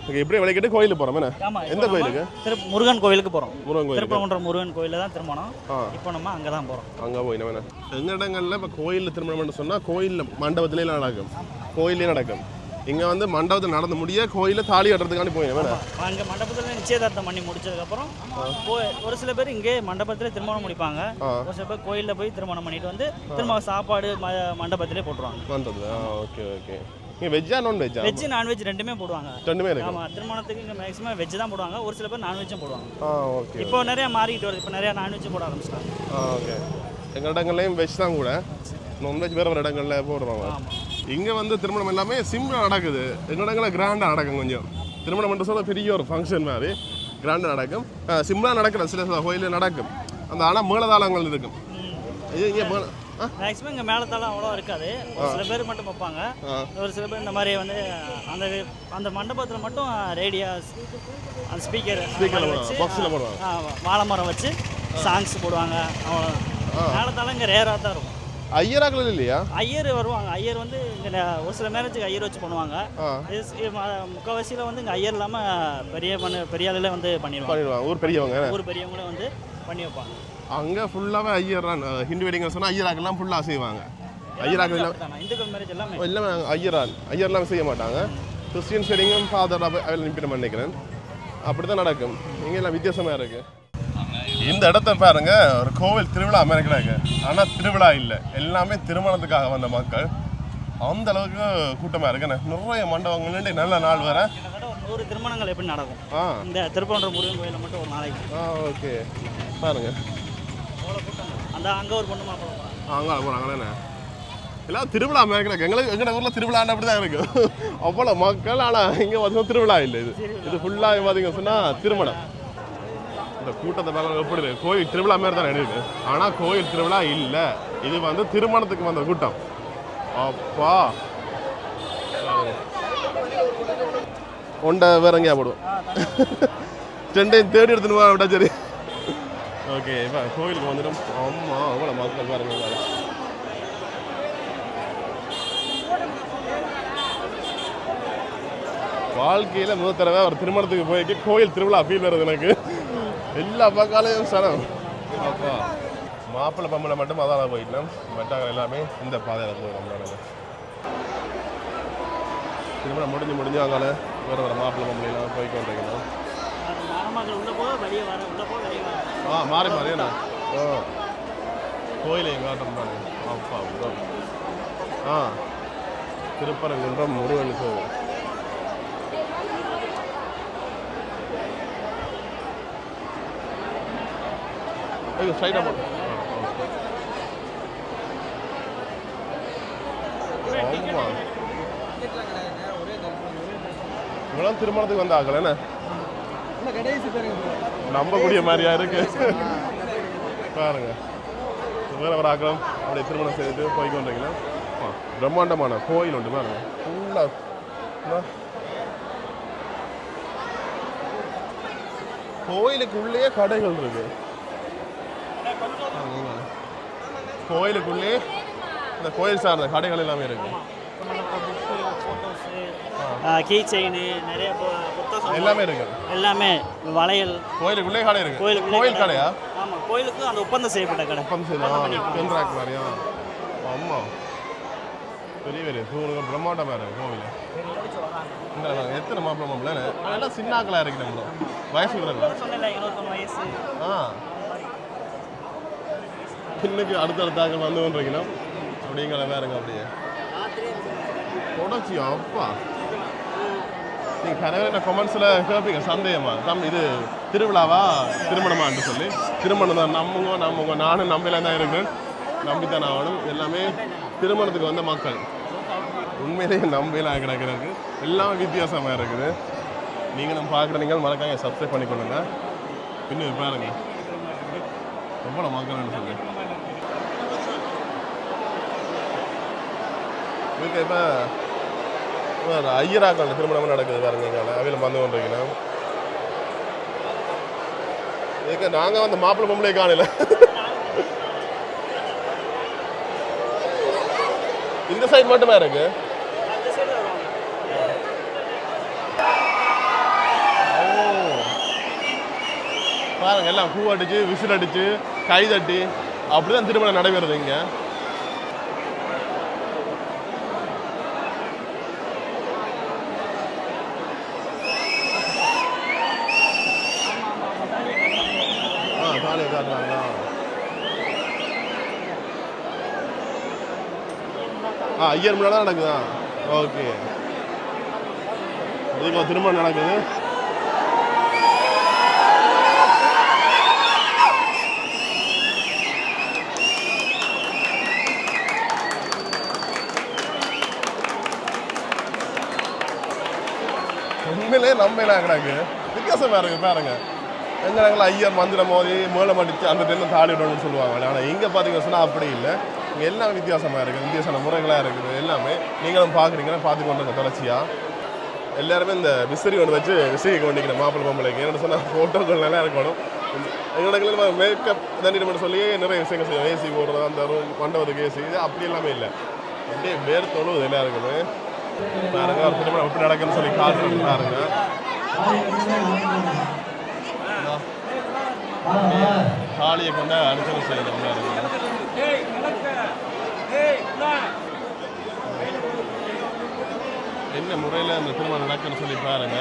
Speaker 1: ஓகே இப்படியே விளக்கிட்டு கோயிலுக்கு போகிறோம் என்ன?
Speaker 2: ஆமாம்.
Speaker 1: எந்த கோயிலுக்கு?
Speaker 2: முருகன் கோயிலுக்கு போகிறோம்.
Speaker 1: முருகன் கோயில்.
Speaker 2: திருப்பரங்குன்றம் முருகன் கோயிலில் தான் திருமணம். இப்போ நம்ம அங்கே தான் போகிறோம்.
Speaker 1: அங்கே போய் நம்ம எங்கள் இடங்களில் இப்போ கோயிலில் திருமணம்னு சொன்னால் கோயிலில் மண்டபத்திலே நடக்கும், கோயிலே நடக்கும். இங்கே வந்து மண்டபத்தில் நடந்து முடிய கோயிலில் தாலி கட்டுறதுக்காண்டி போய் வேணாம்.
Speaker 2: அங்கே மண்டபத்தில் நிச்சயதார்த்தம் பண்ணி முடிச்சதுக்கப்புறம் ஒரு சில பேர் இங்கே மண்டபத்தில் திருமணம் முடிப்பாங்க. ஒரு சில பேர் கோயிலில் போய் திருமணம் பண்ணிட்டு வந்து திரும்ப சாப்பாடு மண்டபத்திலே போட்டுருவாங்க.
Speaker 1: மண்டபத்தில் ஓகே ஓகே. இங்கே வெஜ்ஜா நான் வெஜ்ஜா?
Speaker 2: வெஜ் நான்வெஜ் ரெண்டுமே போடுவாங்க.
Speaker 1: ரெண்டுமே இருக்கு.
Speaker 2: ஆமாம், திருமணத்துக்கு இங்கே மேக்ஸிமம் வெஜ் தான் போடுவாங்க. ஒரு சில பேர் நான்வெஜ்ஜும் போடுவாங்க.
Speaker 1: ஓகே.
Speaker 2: இப்போ நிறைய மாறிக்கிட்டு வருது. இப்போ நிறைய நான்வெஜ் போட ஆரம்பிச்சிட்டாங்க.
Speaker 1: ஓகே. எங்கள் இடங்கள்லையும் வெஜ் தான் கூட, நான்வெஜ் வேறு வேறு இடங்களில் போடுவாங்க. இங்கே வந்து திருமணம் எல்லாமே சிம்பிளாக நடக்குது. எங்கள் இடங்களில் கிராண்டாக நடக்கும். கொஞ்சம் திருமணம் என்று சொல்ல பெரிய ஒரு ஃபங்க்ஷன் மாதிரி கிராண்டாக நடக்கும். சிம்பிளாக நடக்கிற சில கோயிலில் நடக்கும். அந்த ஆனால் மேளதாளங்கள் இருக்கும். இங்கே
Speaker 2: மேக்ஸிமம் இங்கே மேலத்தாலும் அவ்வளோ இருக்காது. ஒரு சில பேர் மட்டும் வைப்பாங்க. ஒரு சில பேர் இந்த மாதிரி வந்து அந்த அந்த மண்டபத்தில் மட்டும் ரேடியோ அந்த ஸ்பீக்கர் வாழை மரம் வச்சு சாங்ஸ் போடுவாங்க. அவ்வளோதான். மேலத்தாலும் இங்கே ரேராக தான் இருக்கும்.
Speaker 1: ஐயராக்கள் இல்லையா?
Speaker 2: ஐயர் வருவாங்க. ஐயர் வந்து இங்கே ஒரு சில மேரேஜுக்கு ஐயர் வச்சு பண்ணுவாங்க. முக்கால்வாசியில் வந்து இங்கே ஐயர் இல்லாமல் பெரிய ஆளுல வந்து பண்ணிடுவாங்க.
Speaker 1: ஊர்
Speaker 2: பெரியவங்களே வந்து பண்ணி வைப்பாங்க.
Speaker 1: அங்கே ஃபுல்லாகவே ஐயர் தான். ஹிந்து வெட்டிங் சொன்னால் ஐயராக்கெல்லாம் ஃபுல்லாக செய்வாங்க. ஐயராக்கள்
Speaker 2: இந்துக்கள் மேரேஜ் எல்லாமே
Speaker 1: எல்லாமே ஐயர்லாம் செய்ய மாட்டாங்க. கிறிஸ்டியன்ஸ் வெட்டிங்கும் ஃபாதர் அவையில் நிப்பிட நினைக்கிறேன். அப்படி தான் நடக்கும். இங்கே எல்லாம் வித்தியாசமாக இருக்குது. இந்த இடத்த பாருங்க, ஒரு கோவில் திருவிழா அமெரிக்காங்க. ஆனால் திருவிழா இல்லை, எல்லாமே திருமணத்துக்காக வந்த மக்கள். அந்த அளவுக்கு கூட்டமாக இருக்குண்ணே. நிறைய மண்டபங்கள் நல்ல நாள் வர
Speaker 2: 100 திருமணங்கள் எப்படி நடக்கும் இந்த திருப்பரங்குன்றம் முருகன் கோயிலில் மட்டும் ஒரு நாளைக்கு.
Speaker 1: ஓகே பாருங்க,
Speaker 2: அந்த அங்கே ஒரு பொண்ணு மாப்பிள்ளை
Speaker 1: அங்கே போகிறாங்களேண்ணே. எல்லாம் திருவிழா அமெரிக்காங்க. எங்கள் ஊரில் திருவிழான்னு அப்படி தான் இருக்கும். அவ்வளோ மக்கள். ஆனால் இங்கே பார்த்தீங்கன்னா திருவிழா இல்லை. இது ஃபுல்லாக பார்த்தீங்கன்னு சொன்னால் திருமணம். இந்த கூட்டத்தை பார்க்க எப்படி இருக்கு? கோயில் திருவிழா மாதிரி தான் இருக்குது. ஆனால் கோயில் திருவிழா இல்லை, இது வந்து திருமணத்துக்கு வந்த கூட்டம். அப்பா ஒன்றை வேற எங்கேயா போடுவோம். ரெண்டையும் தேடி எடுத்துன்னு விட்டா சரி. ஓகே, இப்போ கோயிலுக்கு வந்துடும். ஆமாம், அவ்வளோ மக்கள் பாருங்க. வாழ்க்கையில் முதல் தடவை ஒரு திருமணத்துக்கு போய்க்கு கோயில் திருவிழா ஃபீல் வருது எனக்கு. எல்லா பக்காலையும் சனம். அப்பா மாப்பிள்ளை பம்பளை மட்டும் அதான் போயிட்டோம். மற்றாங்க எல்லாமே இந்த பாதையில் போயிடும். திருமணம் முடிஞ்சு அங்கால வேறு வேறு மாப்பிள்ளை பம்பளைலாம் போய்க்கு வந்துருக்கணும். மாறி மாறியா கோயில் எங்கள் ஆட்டம் தானே. அப்பா திருப்பரங்குன்றம் முருகன் கோவில். ஸ்ட்ரைட்டாக போட்டு ஆமாம். இவ்வளோ திருமணத்துக்கு வந்து ஆகல என்ன நம்பக்கூடிய மாதிரியா இருக்கு பாருங்க. வேற ஒரு ஆக்கலாம் அப்படியே திருமணம் செய்துட்டு போய்க்கு வந்தீங்கன்னா பிரம்மாண்டமான கோயில் உண்டு பாருங்க. ஃபுல்லாக கோயிலுக்குள்ளேயே கடைகள் இருக்கு. கோயிலுக்குள்ளே இந்த கோயில் சார்ந்த கடைகள் எல்லாமே இருக்கு.
Speaker 2: கீ செயின் நிறைய
Speaker 1: எல்லாமே இருக்கு.
Speaker 2: எல்லாமே வளையல்
Speaker 1: கோயிலுக்குள்ளே கடை இருக்கு. கோயில் கடையா?
Speaker 2: ஆமாம், கோயிலுக்கு அந்த ஒப்பந்தம் செய்யப்பட்ட கடை.
Speaker 1: ஒப்பந்தம் செய்யலாம் மாதிரியா? ஆமாம், பெரிய பெரிய சூழ்நிலை பிரம்மாண்டமாக இருக்கு கோவில். எத்தனை மாப்பிள்ளை மாப்பிள்ளை எல்லாம் சின்னாக்களாக இருக்கு. நம்மளும் வயசு
Speaker 2: வயசு
Speaker 1: இன்னைக்கு அடுத்தடுத்தாக வந்து கொண்டிருக்கீங்கன்னா அப்படிங்கிற வேறுங்க. அப்படியே தொடர்ச்சியா அப்பா நீங்கள் கரெக்டாக கமெண்ட்ஸில் கேட்பீங்க சந்தேகமா இது திருவிழாவா திருமணமான்னு சொல்லி. திருமணம் தான் நம்புங்க நானும் நம்பிலாம் தான் இருக்கேன். நம்பித்தான் ஆகணும். எல்லாமே திருமணத்துக்கு வந்த மக்கள் உண்மையிலேயே நம்பிலாம் கிடக்கிறதுக்கு எல்லாமே வித்தியாசமாக இருக்குது. நீங்களும் பார்க்குற நீங்கள் மறக்காம சப்ஸ்கிரைப் பண்ணிக்கொள்ளுங்க. இன்னும் பாருங்க எவ்வளோ மக்கள்னு சொல்லி. இதுக்கு இப்போ ஐயராக்கள் திருமணம் நடக்குது பாருங்க. எங்களை அவையில் வந்து கொண்டிருக்கீங்கன்னா இதுக்கு நாங்கள் வந்து மாப்பிள்ளை பொம்பளை காணல. இந்த சைடு மட்டுமா இருக்கு. பாருங்க எல்லாம் பூ அடிச்சு விசில் அடிச்சு கை தட்டி அப்படிதான் திருமணம் நடைபெறுது இங்க. தாலி காட்டுறாங்களா? ஐயர் முன்னாடி தான் நடக்குதா? ஓகே, இதுக்கு திருமணம் நடக்குது. உண்மையிலே நம்ம என்ன கிடக்கு வித்தியாசம் பாருங்க பாருங்க. எங்க நாங்கள் ஐயர் மந்திரம் மோதி மேளம் அடிச்சு அந்த டைமில் தாலி விடணும்னு சொல்லுவாங்க. ஆனால் இங்கே பார்த்தீங்கன்னு சொன்னால் அப்படி இல்லை. இங்கே எல்லாம் வித்தியாசமாக இருக்குது, வித்தியாசமான முறைகளாக இருக்குது. எல்லாமே நீங்களும் பார்க்குறீங்கன்னா பார்த்து கொண்டு தொடர்ச்சியாக எல்லாருமே இந்த விசிறி ஒன்று வச்சு விசிறிக்க வேண்டிக்கிறேன் மாப்பிள்ளை பொம்பளைக்கு. என்னென்னு சொன்னால் ஃபோட்டோக்கள் நல்லா இருக்கணும். எங்களோட மேக்கப் தண்ணிட்டு சொல்லி நிறைய விஷயங்கள் செய்வோம். ஏசி போடுறது, அந்த ரூம் மண்டபத்துக்கு ஏசி, இது அப்படி எல்லாமே இல்லை. அப்படியே வேர் தொழுவது எல்லாம் இருக்குது. பாருங்க ஒரு திருமணம் எப்படி நடக்குன்னு சொல்லி காட்டுறது பாருங்க. தாலியை கொண்ட அனுசரணை செய்யணும். என்ன முறையில் அந்த திருமணம் நடக்குன்னு சொல்லி பாருங்க.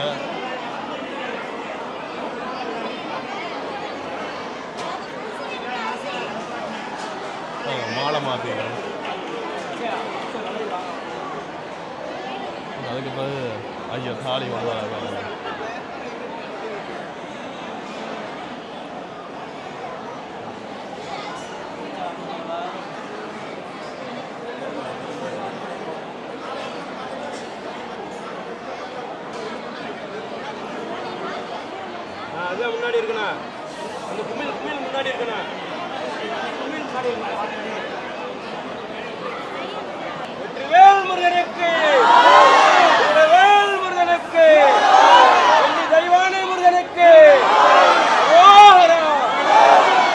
Speaker 1: மாலை மாற்றிக்கணும். அதுக்கு பிறகு ஐயா தாலி வருவாங்க.
Speaker 4: அதுதான் முன்னாடி இருக்கணும். அந்த குமிழ் முன்னாடி இருக்கணும். குமிழ் முன்னாடி இருக்கணும். வெற்றிவேல் முருகனுக்கு, வெற்றிவேல் முருகனுக்கு, வெள்ளி தெய்வானை முருகனுக்கு, ஓஹரா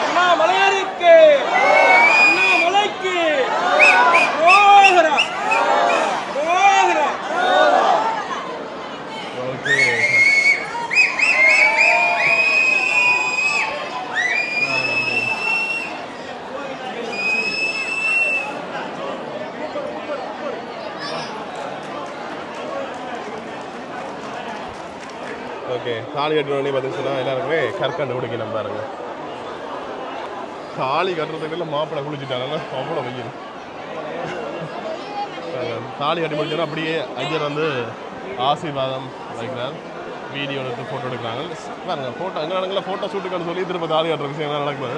Speaker 4: அண்ணா மலையாருக்கு, அண்ணா மலைக்கு, ஓஹரா ஓஹரா.
Speaker 1: Okay, okay. தாலி கட்டுறோன்னே பார்த்தீங்கன்னா எல்லாருக்குமே கற்கண்டு குடிக்கணும் பாருங்க. தாலி கட்டுறதுக்குள்ள மாப்பிள்ளை குளிச்சுட்டாங்கன்னா அவ்வளோ வெயில். தாலி கட்டி முடிச்சோன்னா அப்படியே ஐயர் வந்து ஆசீர்வாதம் வைக்கிறார். வீடியோ எடுத்து ஃபோட்டோ எடுக்கிறாங்க பாருங்க. ஃபோட்டோ எங்கே நடக்கல ஃபோட்டோ ஷூட்டுக்கான்னு சொல்லி திரும்ப தாலி கட்டுற விஷயம்லாம் நடக்குது.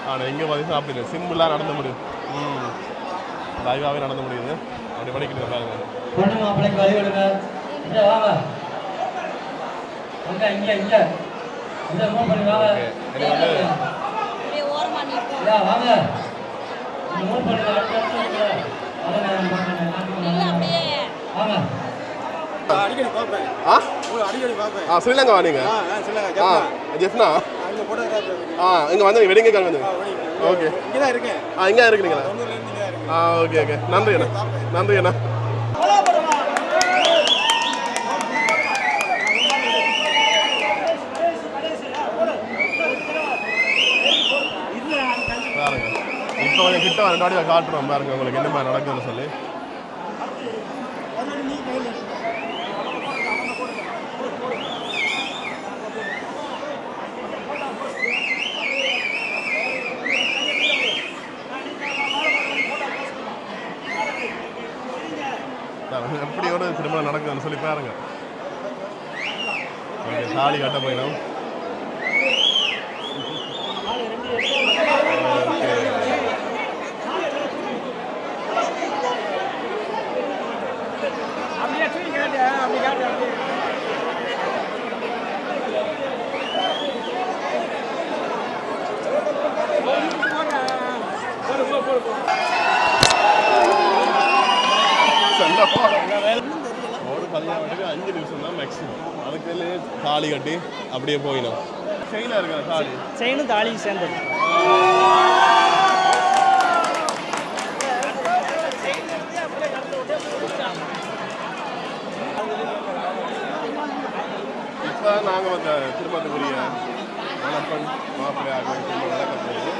Speaker 1: ஆனால் இங்கே பார்த்தீங்கன்னா அப்படி இல்லை, சிம்பிளாக நடந்து முடியுது. லைவாகவே நடந்து முடியுது. அப்படி படிக்கிறது பாருங்க. ஸ்ரீலங்கா நீங்க ஜெஃப்னா இங்க வந்து வெடிங்க வந்து ஓகே இங்க இருக்கிறீங்களா? ஓகே ஓகே, நன்றி அண்ணா, நன்றி அண்ணா. பாருங்க இப்போ கொஞ்சம் கிட்ட ரெண்டு வாட்டி காட்டுறோம் பாருங்க உங்களுக்கு என்ன மாதிரி நடக்குதுன்னு சொல்லி. எப்படி ஒரு திருமணம் நடக்குதுன்னு சொல்லி பாருங்க. தாலி கட்ட போயிடும். ஒரு கல்யாணத்துக்கு 5 நிமிஷம் தான் மேக்ஸிமம். அதுக்கு தாலி கட்டி அப்படியே போயிடும். செயினாக இருக்கிற தாலி,
Speaker 2: செயினும் தாலியும் சேர்ந்தது.
Speaker 1: இப்போ நாங்கள் வந்த திருமணத்துக்குரிய மணப்பெண் மாப்பிள்ளையாக திருமணம் நடக்க போகுது.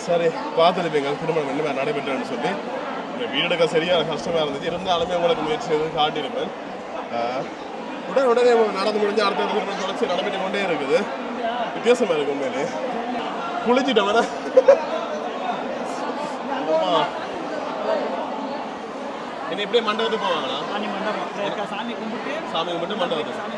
Speaker 1: சரி, பார்த்துருப்பீங்க திருமணம் என்ன மாதிரி நடைபெற்றேன்னு சொல்லி. இந்த வீடு எடுக்க சரியான கஷ்டமாக இருந்துச்சு. இருந்தாலுமே உங்களுக்கு முயற்சி செய்து காட்டியிருப்பேன். உடனே நடந்து முடிஞ்சு அடுத்த திருமணம் தொடர்ச்சி நடைபெற்று கொண்டே இருக்குது. வித்தியாசமாக இருக்கும் உண்மையிலே. குளிச்சுட்டேன் வேணா. என்ன இப்படியே மண்டபத்துக்கு போவாங்களா?
Speaker 2: சாமி
Speaker 1: கும்பிட்டு மண்டபத்துக்கு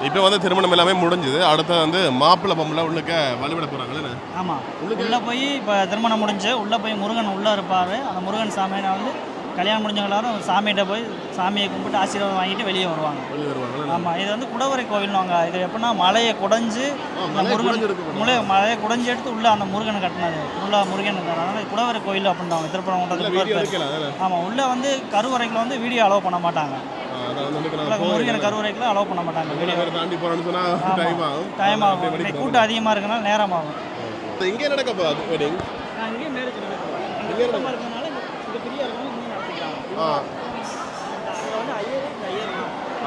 Speaker 1: இப்போ வந்து திருமணம் எல்லாமே முடிஞ்சுது. அடுத்து வந்து மாப்பிள்ளை பொம்பளை உள்ளுக்க வழிபட போகிறாங்களே.
Speaker 2: ஆமாம், உள்ளே போய் இப்போ திருமணம் முடிஞ்சு உள்ளே போய் முருகன் உள்ளே இருப்பார். அந்த முருகன் சாமியை வந்து கல்யாணம் முடிஞ்சவங்களாரும் சாமிகிட்ட போய் சாமியை கும்பிட்டு ஆசீர்வாதம் வாங்கிட்டு வெளியே வருவாங்க. ஆமாம், இது வந்து குடவரை கோவில்வாங்க. இது எப்படின்னா மலையை குடைஞ்சு மலையை குடைஞ்சி எடுத்து உள்ளே அந்த முருகனை கட்டினது உள்ளே முருகன் அதனால குடவரை கோவில் அப்படின்வாங்க திருப்பரங்குன்றத்துக்கு. ஆமாம், உள்ளே வந்து கருவறைக்குள்ள வந்து வீடியோ அலோவ் பண்ண மாட்டாங்க. முருகன் கருவறைக்குள்ள அலோவ் பண்ண மாட்டாங்க. டைம் ஆகும், கூட்டம் அதிகமாக இருக்கனால நேரம் ஆகும்.
Speaker 1: இங்கே நடக்க போகுது.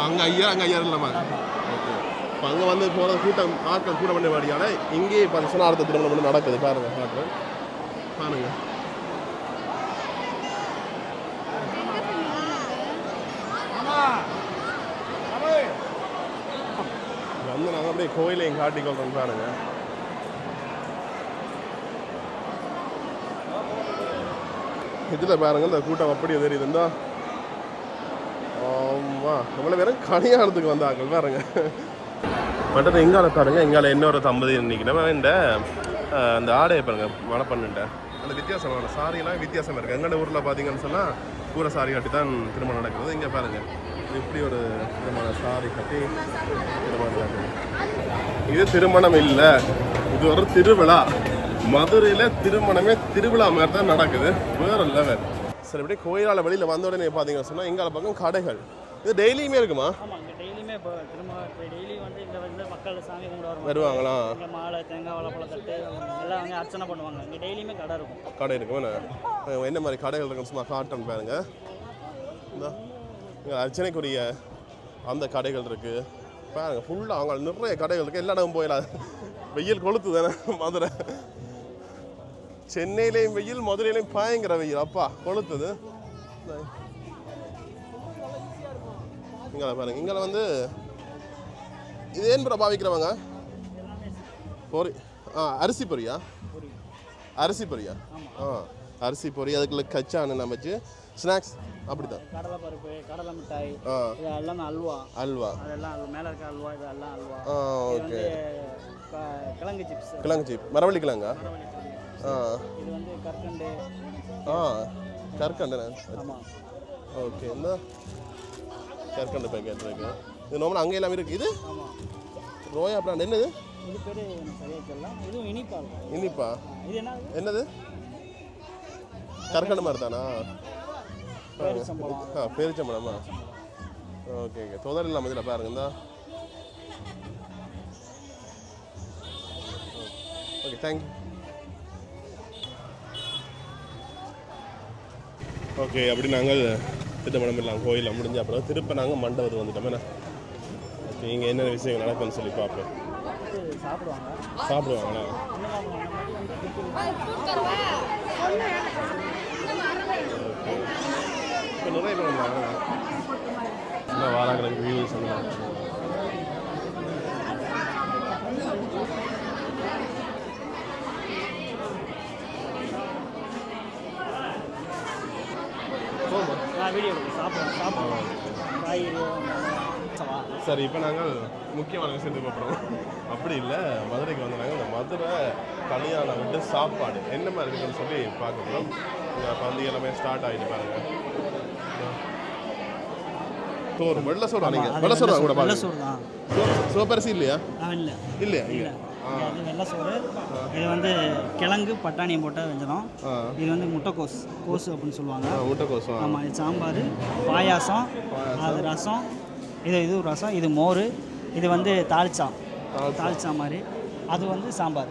Speaker 1: அங்கே ஐயர் இல்லாம இப்போ அங்கே வந்து போகிற கூட்டம் ஆட்கள் கூட பண்ண வாடியால் இங்கே இப்போ அடுத்த திருமணம் மட்டும் நடக்குது. பாருங்க காட்டுறேன், பாருங்க. வந்து நாங்கள் அப்படியே கோயிலையும் காட்டிக்கொள்றோம் பாருங்க. இதில் பாருங்க இந்த கூட்டம் அப்படியே தெரியுதுண்டா. ஆமாம், நம்மளை வேற கல்யாணத்துக்கு வந்தாங்க பாருங்க. மற்றது எங்கால பாருங்க, எங்கால இன்னொரு தம்பதி நிற்கிறேன். இந்த அந்த ஆடையை பாருங்க, மணப்பண்ணுட்ட அந்த வித்தியாசமான சாரியெல்லாம் வித்தியாசமாக இருக்குது. எங்களோட ஊரில் பார்த்தீங்கன்னு சொன்னால் கூரை சாரி கட்டி தான் திருமணம் நடக்கிறது. இங்கே பாருங்கள் இப்படி ஒரு விதமான சாரி கட்டி திருமணம் நடக்குது. இது திருமணம் இல்லை, இது ஒரு திருவிழா. மதுரையில் திருமணமே திருவிழா மாதிரி தான் நடக்குது, வேற லெவல். சரி, இப்படி கோயிலால் வெளியில் வந்த உடனே பார்த்தீங்கன்னு சொன்னால் எங்கால பக்கம் கடைகள். இது டெய்லியுமே இருக்குமா?
Speaker 2: டெய்லியுமே இப்போ டெய்லி வந்து இங்கே வந்து மக்கள் சாமி கும்பிட
Speaker 1: வருவாங்களா?
Speaker 2: இங்கே மாலை தேங்காய் வாழைப்பழம் தட்டு எல்லாம் வந்து அர்ச்சனை பண்ணுவாங்க. இங்கே டெய்லியுமே கடை இருக்கும்.
Speaker 1: கடை இருக்கும். என்ன மாதிரி கடைகள் இருக்குன்னு சும்மா காட்டன் பாருங்க. இந்த இங்கே அர்ச்சனைக்குரிய அந்த கடைகள் இருக்குது பாருங்க. ஃபுல்லாக அவங்க நிறைய கடைகள் இருக்குது. எல்லா இடமும் போயிடலாம். வெயில் கொளுத்து தானே மதுரை. சென்னையிலையும் வெயில், மதுரையிலையும் பயங்கர வெயில். அப்பா கொளுத்துது. இங்கே பாருங்க, இங்கே வந்து இது ஏன் பாவிக்கிறவங்க பொரி. அரிசி பொரியா? அரிசி பொரியா? அரிசி பொரி, அதுக்குள்ள கச்சான்னு நம்ம வச்சு ஸ்நாக்ஸ் அப்படிதான்.
Speaker 2: கடலை பருப்பு, கடலை மிட்டாய், இது எல்லாமே அல்வா. அதெல்லாம் மேலே இருக்க அல்வா, இதெல்லாம் அல்வா. ஓகே. கிழங்கு சிப்ஸ்.
Speaker 1: கிழங்கு சிப், மரவள்ளி கிழங்கா?
Speaker 2: இது வந்து கற்கண்டு.
Speaker 1: கற்கண்டு.
Speaker 2: ஆமாம்.
Speaker 1: ஓகே, இந்த கற்கண்டு பேக்கெட் இருக்கு. இது நார்மலாக அங்கே எல்லாமே இருக்குது. இது ரோயா பிராண்ட். என்னது
Speaker 2: இது பேர்? சரியாக தெரியல. இதுவும் இனிப்பா.
Speaker 1: இனிப்பா?
Speaker 2: இது
Speaker 1: என்னது? கற்கண்டு மாதிரி தானா? பேரிச்சம்பழமா? Okay okay. தொதல் இல்லாமல் இதில் பாருங்க. இந்த ஓகே, தேங்க்யூ. ஓகே, அப்படி நாங்கள் திட்டமணம் இல்லாமல் கோயிலில் முடிஞ்ச அப்புறம் திருப்ப நாங்கள் மண்டபத்துக்கு வந்துட்டோம். ஓகே, இங்கே என்னென்ன விஷயங்கள் நடக்கும்னு சொல்லி பார்ப்போம்.
Speaker 2: சாப்பிடுவாங்க.
Speaker 1: சாப்பிடுவாங்களா? இப்போ நிறைய பேர் வந்தாங்க. இன்னும் வாராங்களுக்கு வியூஸ் வந்து
Speaker 2: வீடியோ சாப்பிடுவோம் காய்கறி.
Speaker 1: சரி, இப்போ நாங்கள் முக்கியமான விஷயத்தை பார்க்குறோம். அப்படி இல்லை, மதுரைக்கு வந்தாங்க. இந்த மதுரை கல்யாணம் விட்டு சாப்பாடு என்ன மாதிரி இருக்குன்னு சொல்லி பார்க்குறோம். பந்தி எல்லாமே ஸ்டார்ட் ஆகிட்டு பாருங்க. சோறு வெள்ளை சோறு நீங்கள் வெள்ளை சோறு கூட
Speaker 2: வெள்ளை சோறு தான்.
Speaker 1: சிவப்பரிசி இல்லையா?
Speaker 2: இல்லை
Speaker 1: இல்லையா? இல்லை.
Speaker 2: இது வெள்ளை சோறு. இது வந்து கிழங்கு பட்டாணியை போட்ட வெஞ்சனம். இது வந்து முட்டைக்கோஸ் அப்படின்னு சொல்லுவாங்க.
Speaker 1: முட்டைக்கோஸ்.
Speaker 2: ஆமாம். இது சாம்பார், பாயாசம், அது ரசம். இது ரசம், இது மோர். இது வந்து தாளிச்சா மாதிரி. அது வந்து சாம்பார்.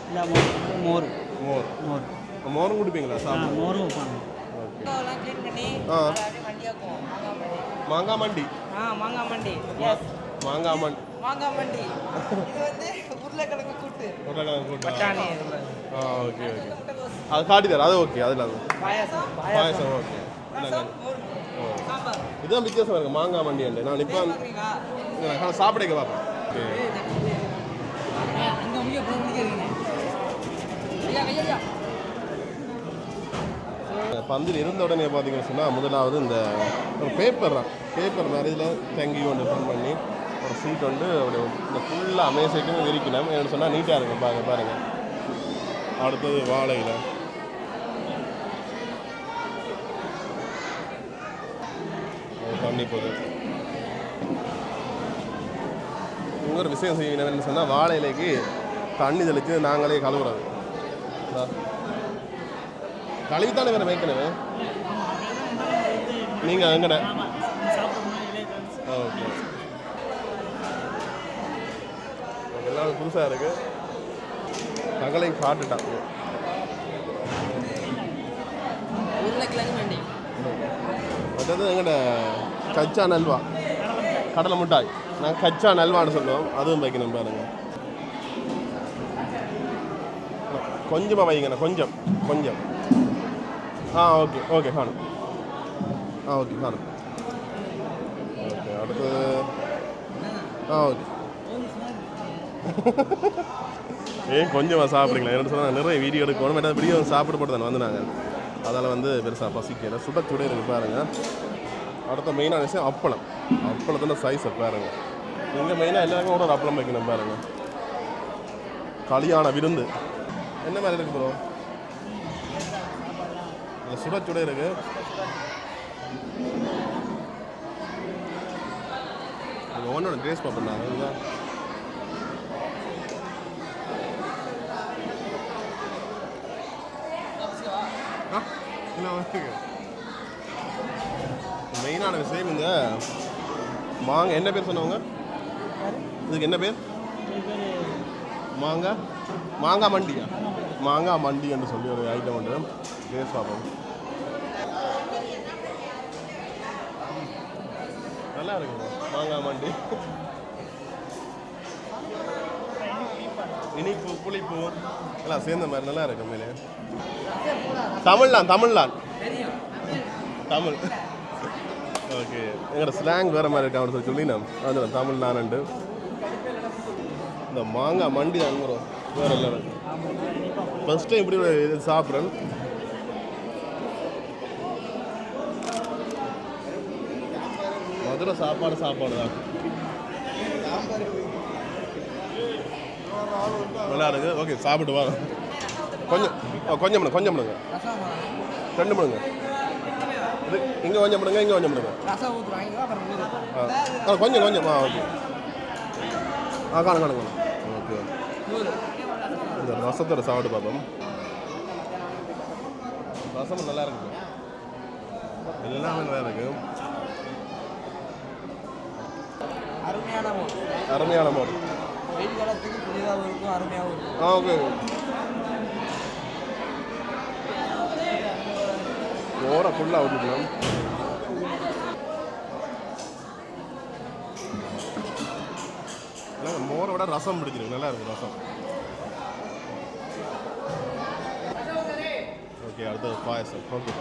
Speaker 2: இல்லை மோர்.
Speaker 1: மோரும் குடிப்பீங்களா?
Speaker 2: மோரும் வைப்பாங்க.
Speaker 1: மாங்காய் மண்டி.
Speaker 5: மாங்காய் மண்டி.
Speaker 1: மாங்காய் மண்டி.
Speaker 5: இது வந்து உருளைக்கிழங்கு கூட்டு.
Speaker 1: பட்டாணி. ஓகே. அது காட்டி தர. அது ஓகே. அதில் அது பாயசம். ஓகே. இதுதான் வித்தியாசம் இருக்குது மாங்காய் மண்டி. நான் இப்போ சாப்பிடுங்க பார்ப்பேன். பந்தில் இருந்த உடனே பார்த்தீங்கன்னு சொன்னால் முதலாவது இந்த ஒரு பேப்பர் மாதிரி இதில் தங்கி கொண்டு ஃபில் பண்ணி ஒரு சீட் வந்து அப்படி இந்த ஃபுல்லாக அமேசிக்குமே விரிக்கணும். என்னென்னு சொன்னால் நீட்டாக இருக்கும். பாருங்கள். அடுத்தது வாழையில் தண்ணி போகுது. இன்னொரு விஷயம் செய்யணும்னு சொன்னால் வாழை இலைக்கு தண்ணி தெளித்து நாங்களே கழுவுறது. கழுவித்தானே வேறு வைக்கணுமே. நீங்கள் எங்கட ஓகே. எல்லாம் புதுசாக இருக்குது. தங்களையும் காட்டுட்டான். மற்றது எங்கட கச்சா நல்வா, கடலை மிட்டாய். நாங்கள் கச்சா நல்வான்னு சொல்லுவோம். அதுவும் வைக்கணும் பாருங்க. கொஞ்சமாக வைங்கண்ணா. கொஞ்சம். ஓகே காணும். ஓகே காணும். ஓகே. அடுத்தது ஓகே. கொஞ்சமாக சாப்பிடுங்களா? என்ன சொன்னால் நிறைய வீடியோ எடுக்கணும். ஏதாவது வீடியோ சாப்பிட்டு போட்டு தானே வந்து நாங்கள் அதால் வந்து பெருசாக பசிக்கல. சுட இருக்கு பாருங்கள். அடுத்த மெயினான விஷயம் அப்பளத்தோட சைஸை பாருங்கள். இங்கே மெயினாக எல்லாருக்கும் கூட ஒரு அப்பளம் வைக்கணும் பாருங்கள். கல்யாண விருந்து என்ன மாதிரி இருக்கு ப்ரோ? சுட இருக்கு. ஒன்னோட டேஸ்ட் பார்ப்பேன். அதுதான் மெயினான விஷயம். இந்த மாங்காய் என்ன பேர் சொன்னவங்க? இதுக்கு என்ன பேர்? மாங்காய் மண்டியா? மாங்காய் மண்டி என்று சொல்லி ஒரு ஐட்டம் உண்டு. டேஸ்ட் பார்ப்போம். நல்லா இருக்குங்க மாங்காய் மண்டி. இனிப்பு புளிப்பு எல்லாம் சேர்ந்த மாதிரி நல்லா இருக்கு. மேலே தமிழ்லான் தமிழ். ஓகே. எங்களோட ஸ்லாங் வேறு மாதிரி இருக்கு அப்படின்னு சொல்லி நான் அதில் தமிழ்லான்ண்டு. இந்த மாங்காய் மண்டி தான் வரும் வேறு லெவல். ஃபர்ஸ்ட் டைம் இப்படி இது சாப்பிட்றேன். மதுரை சாப்பாடு தான் நல்லா இருக்கு. ஓகே சாப்பிட்டு வாங்க. கொஞ்சம் பண்ணுங்க. 2 பண்ணுங்க. இது இங்கே கொஞ்சம் பண்ணுங்க. கொஞ்சம் ஓகே. காணுங்க. ஓகே. இந்த ரசத்தோட சாப்பிட்டு பார்ப்போம். ரசம் நல்லா இருக்கு. எல்லாமே நல்லா இருக்கு. அருமையான மோர்.
Speaker 5: வெயில் காலத்துக்கு புதிதாகவும் இருக்கும், அருமையாகவும் இருக்கும்.
Speaker 1: ஓகே. மோரை ஃபுல்லாக விட்டுக்கலாம். மோர் மோரை விட ரசம் பிடிச்சிருக்கு, நல்லா இருக்கு ரசம். ஓகே, அடுத்தது பாயசம். ஓகே,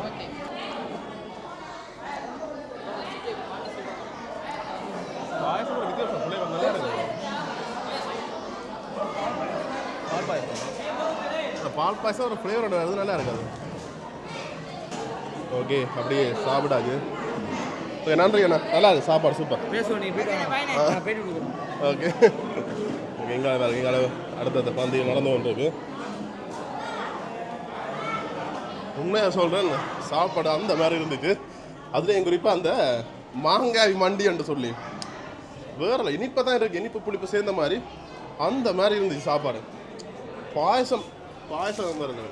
Speaker 1: பாயசம் ஒரு வித்தியாசம், ஃப்ளேவர் நல்லா இருக்கு. பால் பாயசம், அந்த பால் பாயசம் ஒரு ஃப்ளேவரோட வருது, நல்லா இருக்காது. ஓகே, அப்படியே சாப்பிடாது. ஓகே, நன்றி அண்ணா, நல்லா இருக்கு சாப்பாடு, சூப்பர். ஓகே ஓகே, எங்கே பாருங்க, எங்கே அடுத்தடுத்த பந்தயம் நடந்து கொண்டிருக்கு. உண்மையாக சொல்கிறேன், சாப்பாடு அந்த மாதிரி இருந்துச்சு. அதுலேயும் குறிப்பாக அந்த மாங்காய் மண்டி என்று சொல்லி வேற இனிப்பாக தான் இருக்குது, இனிப்பு புளிப்பு சேர்ந்த மாதிரி அந்த மாதிரி இருந்துச்சு சாப்பாடு. பாயசம் பாருங்க,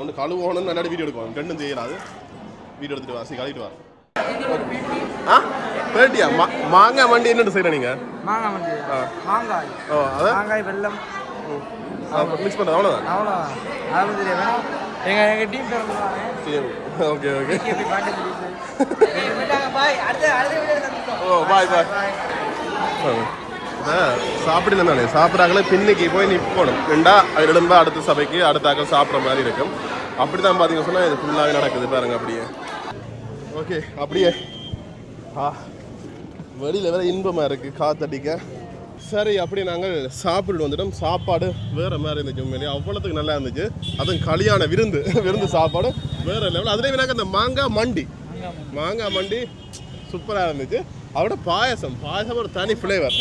Speaker 1: ஒன்று கழுவோன்னு நல்லா வீடியோ எடுக்குவாங்க, ரெண்டும் செய்யறாது. வீடியோ எடுத்துட்டு வா, கழுவிட்டு வா. ஆ பேட்டியா மாங்காய் மண்டி என்னென்னு செய்கிறேன் நீங்கள்?
Speaker 5: மாங்காய் மண்டி, மாங்காய்,
Speaker 1: ஓ அதான்
Speaker 5: மாங்காய் வெல்லம்
Speaker 1: மிக்ஸ் பண்ணுறது, அவ்வளோதான்.
Speaker 5: அவ்வளோதான், அது தெரியும். எங்கள் டீம் பிறந்தாங்க.
Speaker 1: ஓகே ஓகே,
Speaker 5: பாய்,
Speaker 1: ஓ பாய் பாய். சாப்பிடுனாலே சாப்பிட்றாங்களே பின்னிக்கு போய் நிற்கணும் ரெண்டா, அது எழும்பா அடுத்த சபைக்கு அடுத்தாக்க சாப்பிட்ற மாதிரி இருக்கும். அப்படி தான் பார்த்தீங்கன்னு சொன்னால் இது ஃபுல்லாகவே நடக்குது பாருங்க. அப்படியே ஓகே, அப்படியே வெளியில் வேறு இன்பமாக இருக்குது காத்தடிக்க. சரி, அப்படி நாங்கள் சாப்பிட்டு வந்துட்டோம். சாப்பாடு வேறு மாதிரி இருந்துச்சு, உண்மையிலேயே அவ்வளோத்துக்கு நல்லா இருந்துச்சு. அதுவும் கல்யாண விருந்து சாப்பாடு வேறு லெவல். அதுலேயும் எனக்கு அந்த மாங்காய் மண்டி சூப்பராக இருந்துச்சு. அதோட பாயசம் ஒரு தனி ஃப்ளேவர்.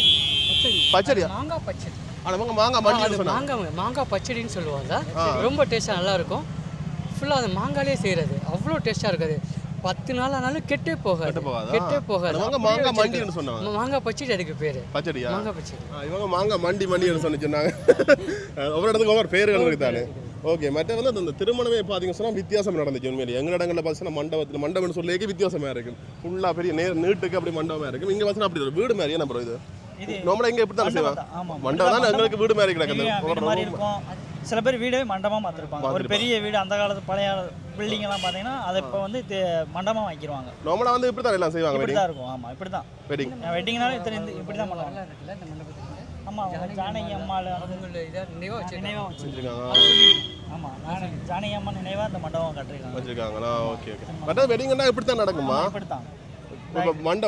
Speaker 1: பச்சடியா?
Speaker 3: மாங்காய் பச்சடி.
Speaker 1: ஆனால் மாங்காய் மண்டி சொன்னாங்க,
Speaker 3: மாங்காய் பச்சடின்னு சொல்லுவாங்க. ரொம்ப டேஸ்ட்டாக நல்லா இருக்கும். ஃபுல்லாக அந்த மாங்காயிலே செய்கிறது அவ்வளோ டேஸ்ட்டாக இருக்காது. 10 நாள் ஆனாலும் கெட்டே போகாது.
Speaker 1: மாங்காய் மண்டின்னு சொன்னாங்க.
Speaker 3: மாங்காய் பச்சடி அதுக்கு பேர்.
Speaker 1: பச்சடியா?
Speaker 3: மாங்காய் பச்சடி.
Speaker 1: இவங்க மாங்காய் மண்டின்னு சொன்னாங்க. ஒவ்வொரு இடத்துக்கு ஒவ்வொரு பேர்கள் இருக்குதானே. ஓகே, மற்ற வந்து அந்த திருமணமே பார்த்தீங்கன்னு சொன்னால் வித்தியாசம் நடந்துச்சு. உண்மையிலே எங்கள் இடங்களில் பார்த்தீங்கன்னா மண்டபம்னு சொல்லியே வித்தியாசமாக இருக்கும். ஃபுல்லாக பெரிய நீட்டுக்கு அப்படி மண்டபமாக இருக்கும். இங்கே பார்த்தீங்கன்னா அப்படி ஒரு வீடு மாதிரியே நம்புறோம். இது நம்மள இங்கே எப்படி தான் செய்வாங்க, மண்டபம் தான் எங்களுக்கு வீடு மாதிரி கிடக்குது.
Speaker 2: சில பேர் வீடே மண்டபமாக மாற்றிருப்பாங்க. ஒரு பெரிய வீடு அந்த காலத்து பழைய பில்டிங் எல்லாம் பார்த்தீங்கன்னா அதை இப்போ வந்து மண்டபமாக வைக்கிடுவாங்க.
Speaker 1: நம்மளா வந்து இப்படி தான் எல்லாம் செய்வாங்க.
Speaker 2: இப்படி தான் இருக்கும். ஆமாம், இப்படி தான் வெட்டிங்னாலும் இப்படி தான் பண்ணுவாங்க. ஆமாம், ஜானகி அம்மாள் நினைவாக வச்சுருக்காங்க. ஆமாம், ஜானகி அம்மா நினைவாக அந்த மண்டபம் கட்டிருக்காங்களா?
Speaker 1: Okay okay. மற்ற வெட்டிங்னா இப்படி தான் நடக்குமா? இப்படி தான்.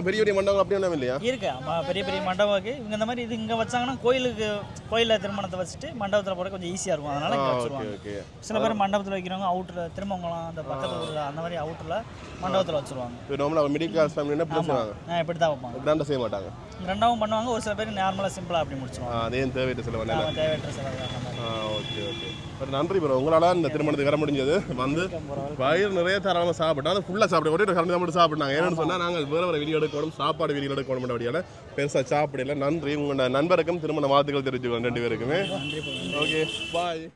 Speaker 1: பெரிய பெரிய மண்டபம் அப்படி ஒன்றும் இல்லையா?
Speaker 2: இருக்கு, பெரிய பெரிய மண்டபம் இருக்கு. இவங்க இந்த மாதிரி இது இங்கே வச்சாங்கன்னா கோயிலில் திருமணத்தை வச்சுட்டு மண்டபத்தில் போட கொஞ்சம் ஈஸியாக இருக்கும். அதனால இங்கே வச்சுருவாங்க. சில பேர் மண்டபத்தில் வைக்கிறவங்க அவுட்டரில் திருமங்கலம் அந்த பக்கத்து ஊரில் அந்த மாதிரி அவுட்டரில் மண்டபத்தில் வச்சுருவாங்க.
Speaker 1: நார்மலாக மிடில் கிளாஸ் ஃபேமிலினா இப்படி
Speaker 2: தான் வைப்பாங்க.
Speaker 1: கிராண்டாக செய்ய மாட்டாங்க.
Speaker 2: ரெண்டாவும் பண்ணுவாங்க. ஒரு சில பேர் நார்மலாக சிம்பிளாக அப்படி முடிச்சிருவாங்க.
Speaker 1: அதே தேவையற்ற செலவு.
Speaker 2: தேவையற்ற செலவு.
Speaker 1: Okay okay. பட் நன்றி ப்ரோ, உங்களால் இந்த திருமணத்துக்கு வர முடிஞ்சது. வந்து வயிறு நிறைய தாராளமாக சாப்பிட்டோம். அது ஃபுல்லாக சாப்பிட ஒரே ஒரு கரண்டி தான் மட்டும் சாப்பிட்டாங்க. ஏன்னு சொன்னால் நாங்கள் வேறு வீடியோ எடுக்கணும், சாப்பாடு வீடியோ எடுக்கணும் அப்படியான பெருசாக சாப்பிடல. நன்றி, உங்களோட நண்பருக்கும் திருமண வாழ்த்துக்கள் தெரிவிச்சுக்கோங்க 2 பேருக்குமே. ஓகே, பாய்.